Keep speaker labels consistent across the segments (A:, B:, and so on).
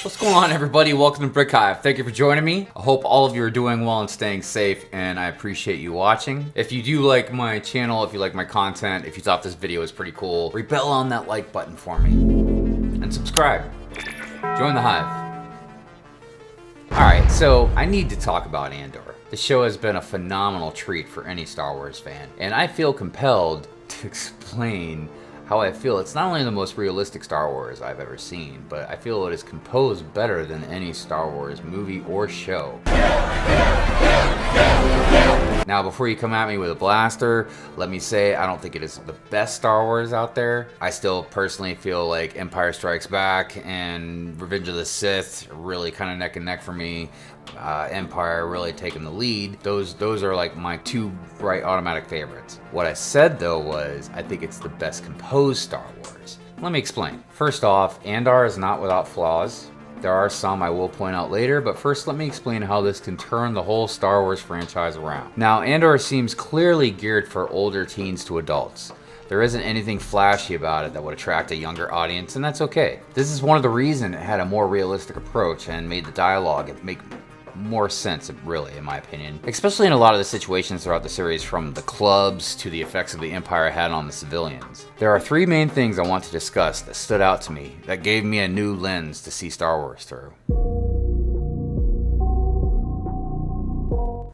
A: What's going on, everybody? Welcome to Brick Hive. Thank you for joining me. I hope all of you are doing well and staying safe, and I appreciate you watching. If you do like my channel, if you like my content, if you thought this video was pretty cool, rebel on that like button for me. And subscribe. Join the Hive. Alright, so I need to talk about Andor. The show has been a phenomenal treat for any Star Wars fan, and I feel compelled to explain how I feel it's not only the most realistic Star Wars I've ever seen, but I feel it is composed better than any Star Wars movie or show. Now, before you come at me with a blaster, let me say I don't think it is the best Star Wars out there. I still personally feel like Empire Strikes Back and Revenge of the Sith are really kind of neck and neck for me. Empire really taking the lead. Those are like my two bright automatic favorites. What I said though was I think it's the best composed Star Wars. Let me explain. First off, Andor is not without flaws. There are some I will point out later, but first let me explain how this can turn the whole Star Wars franchise around. Now, Andor seems clearly geared for older teens to adults. There isn't anything flashy about it that would attract a younger audience, and that's okay. This is one of the reasons it had a more realistic approach and made the dialogue make more sense, really, in my opinion. Especially in a lot of the situations throughout the series, from the clubs to the effects of the Empire had on the civilians. There are three main things I want to discuss that stood out to me, that gave me a new lens to see Star Wars through.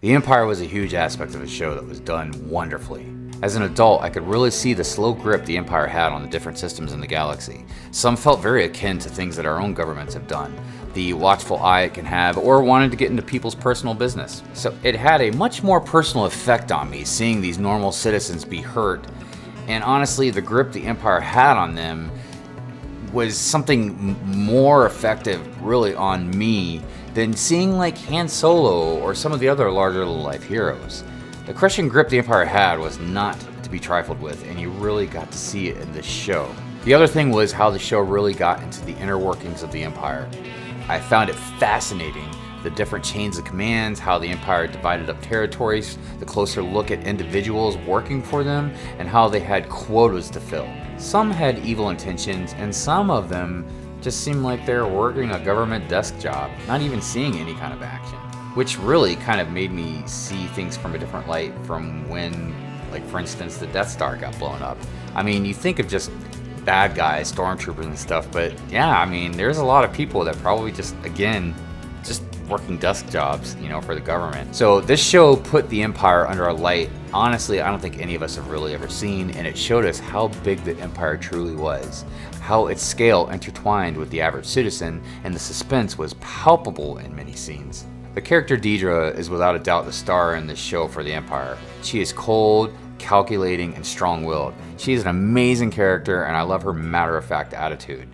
A: The Empire was a huge aspect of the show that was done wonderfully. As an adult, I could really see the slow grip the Empire had on the different systems in the galaxy. Some felt very akin to things that our own governments have done, the watchful eye it can have, or wanted to get into people's personal business. So it had a much more personal effect on me, seeing these normal citizens be hurt. And honestly, the grip the Empire had on them was something more effective, really, on me than seeing like Han Solo or some of the other larger-than-life heroes. The crushing grip the Empire had was not to be trifled with, and you really got to see it in this show. The other thing was how the show really got into the inner workings of the Empire. I found it fascinating, the different chains of commands, how the Empire divided up territories, the closer look at individuals working for them, and how they had quotas to fill. Some had evil intentions, and some of them just seemed like they were working a government desk job, not even seeing any kind of action. Which really kind of made me see things from a different light from when, like for instance, the Death Star got blown up. I mean, you think of just bad guys, stormtroopers and stuff, but yeah, I mean, there's a lot of people that probably just, again, just working desk jobs, you know, for the government. So this show put the Empire under a light, honestly, I don't think any of us have really ever seen, and it showed us how big the Empire truly was, how its scale intertwined with the average citizen, and the suspense was palpable in many scenes. The character Deidre is without a doubt the star in this show for the Empire. She is cold, calculating, and strong-willed. She is an amazing character, and I love her matter-of-fact attitude.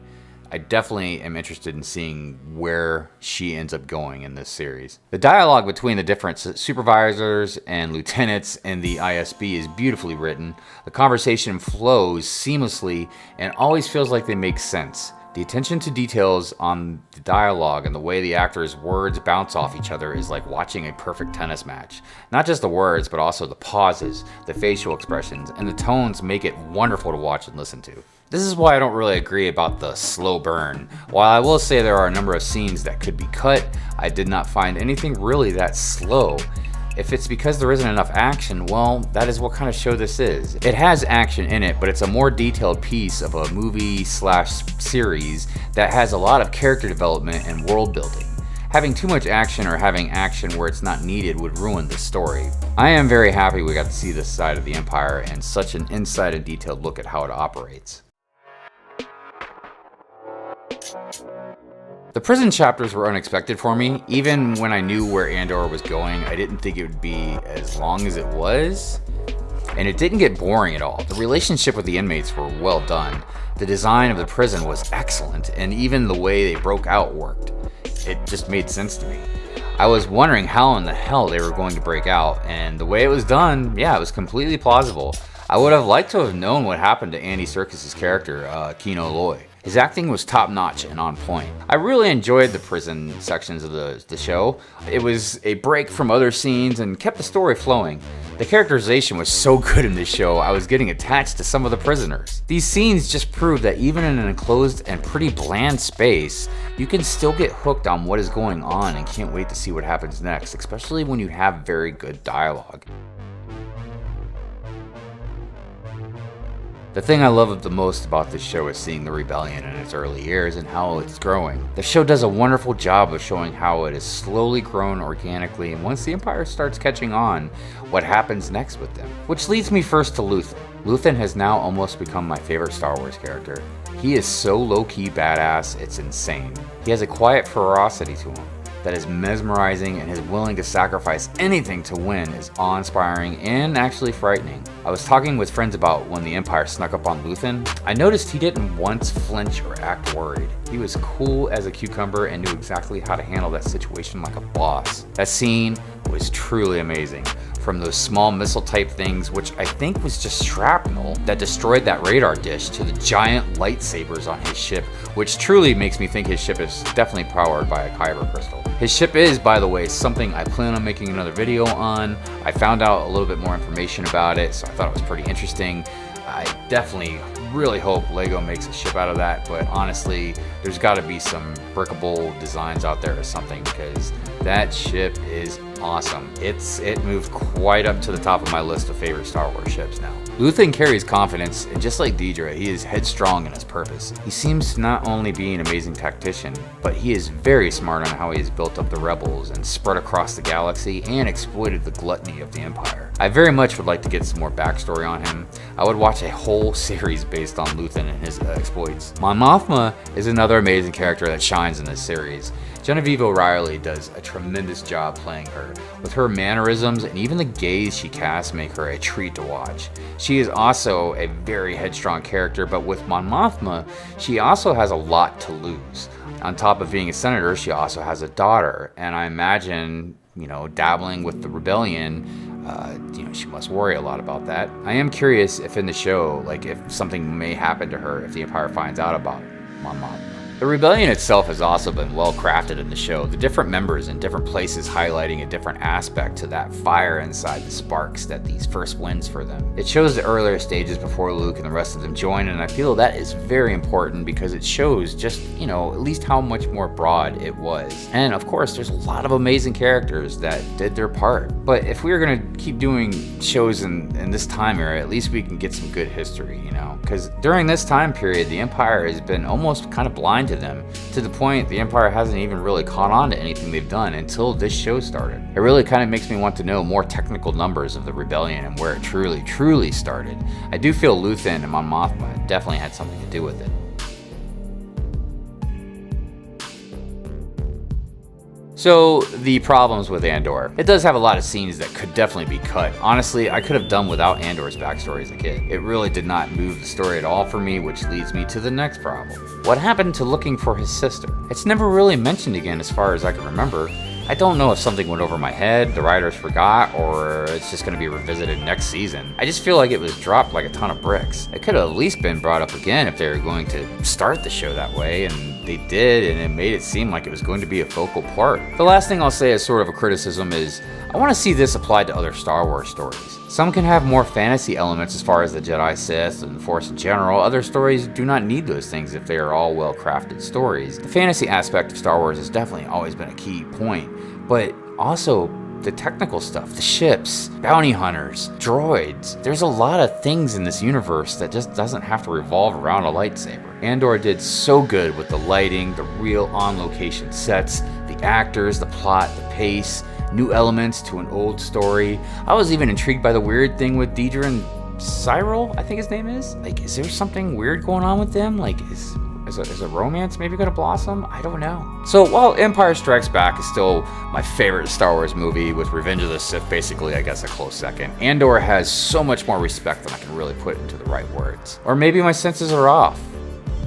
A: I definitely am interested in seeing where she ends up going in this series. The dialogue between the different supervisors and lieutenants in the ISB is beautifully written. The conversation flows seamlessly and always feels like they make sense. The attention to details on the dialogue and the way the actors' words bounce off each other is like watching a perfect tennis match. Not just the words, but also the pauses, the facial expressions, and the tones make it wonderful to watch and listen to. This is why I don't really agree about the slow burn. While I will say there are a number of scenes that could be cut, I did not find anything really that slow. If it's because there isn't enough action, well, that is what kind of show this is. It has action in it, but it's a more detailed piece of a movie/series that has a lot of character development and world building. Having too much action or having action where it's not needed would ruin the story. I am very happy we got to see this side of the Empire and such an insight and detailed look at how it operates. The prison chapters were unexpected for me. Even when I knew where Andor was going, I didn't think it would be as long as it was. And it didn't get boring at all. The relationship with the inmates were well done. The design of the prison was excellent, and even the way they broke out worked. It just made sense to me. I was wondering how in the hell they were going to break out, and the way it was done, yeah, it was completely plausible. I would have liked to have known what happened to Andy Serkis' character, Kino Loy. His acting was top-notch and on point. I really enjoyed the prison sections of the show. It was a break from other scenes and kept the story flowing. The characterization was so good in this show, I was getting attached to some of the prisoners. These scenes just prove that even in an enclosed and pretty bland space, you can still get hooked on what is going on and can't wait to see what happens next, especially when you have very good dialogue. The thing I love the most about this show is seeing the rebellion in its early years and how it's growing. The show does a wonderful job of showing how it has slowly grown organically, and once the Empire starts catching on, what happens next with them. Which leads me first to Luthen. Luthen has now almost become my favorite Star Wars character. He is so low-key badass, it's insane. He has a quiet ferocity to him that is mesmerizing, and his willing to sacrifice anything to win is awe-inspiring and actually frightening. I was talking with friends about when the Empire snuck up on Luthen. I noticed he didn't once flinch or act worried. He was cool as a cucumber and knew exactly how to handle that situation like a boss. That scene was truly amazing. From those small missile type things, which I think was just shrapnel, that destroyed that radar dish, to the giant lightsabers on his ship, which truly makes me think his ship is definitely powered by a kyber crystal. His ship is, by the way, something I plan on making another video on. I found out a little bit more information about it, so I thought it was pretty interesting. I definitely really hope LEGO makes a ship out of that, but honestly, there's got to be some brickable designs out there or something, because that ship is awesome. It moved quite up to the top of my list of favorite Star Wars ships now. Luthen carries confidence, and just like Deidre, he is headstrong in his purpose. He seems to not only be an amazing tactician, but he is very smart on how he has built up the rebels and spread across the galaxy and exploited the gluttony of the Empire. I very much would like to get some more backstory on him. I would watch a whole series based on Luthen and his exploits. Mon Mothma is another amazing character that shines in this series. Genevieve O'Reilly does a tremendous job playing her. With her mannerisms and even the gaze she casts make her a treat to watch. She is also a very headstrong character, but with Mon Mothma, she also has a lot to lose. On top of being a senator, she also has a daughter, and I imagine, dabbling with the rebellion, she must worry a lot about that. I am curious if in the show, if something may happen to her if the Empire finds out about Mon Mothma. The rebellion itself has also been well crafted in the show, the different members in different places highlighting a different aspect to that fire inside the sparks that these first wins for them. It shows the earlier stages before Luke and the rest of them join, and I feel that is very important because it shows just, at least how much more broad it was. And of course, there's a lot of amazing characters that did their part. But if we were gonna keep doing shows in this time era, at least we can get some good history, because during this time period, the Empire has been almost kind of blind to them, to the point the Empire hasn't even really caught on to anything they've done until this show started. It really kind of makes me want to know more technical numbers of the rebellion and where it truly started. I do feel Luthen and Mon Mothma definitely had something to do with it. So, the problems with Andor. It does have a lot of scenes that could definitely be cut. Honestly, I could have done without Andor's backstory as a kid. It really did not move the story at all for me, which leads me to the next problem. What happened to looking for his sister? It's never really mentioned again as far as I can remember. I don't know if something went over my head, the writers forgot, or it's just going to be revisited next season. I just feel like it was dropped like a ton of bricks. It could have at least been brought up again if they were going to start the show that way, and they did, and it made it seem like it was going to be a focal part. The last thing I'll say as sort of a criticism is, I want to see this applied to other Star Wars stories. Some can have more fantasy elements as far as the Jedi, Sith, and the Force in general. Other stories do not need those things if they are all well-crafted stories. The fantasy aspect of Star Wars has definitely always been a key point, but also the technical stuff, the ships, bounty hunters, droids. There's a lot of things in this universe that just doesn't have to revolve around a lightsaber. Andor did so good with the lighting, the real on-location sets, the actors, the plot, the pace, new elements to an old story. I was even intrigued by the weird thing with Deidre and Cyril, I think his name is. Is there something weird going on with them? Is a romance maybe gonna blossom? I don't know. So while Empire Strikes Back is still my favorite Star Wars movie, with Revenge of the Sith basically, I guess, a close second, Andor has so much more respect than I can really put into the right words. Or maybe my senses are off.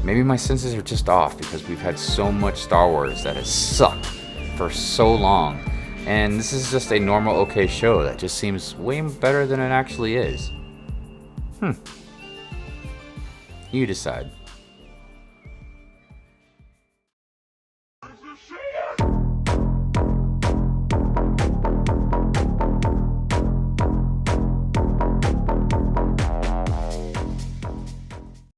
A: Maybe my senses are just off because we've had so much Star Wars that has sucked for so long. And this is just a normal, okay show that just seems way better than it actually is. You decide.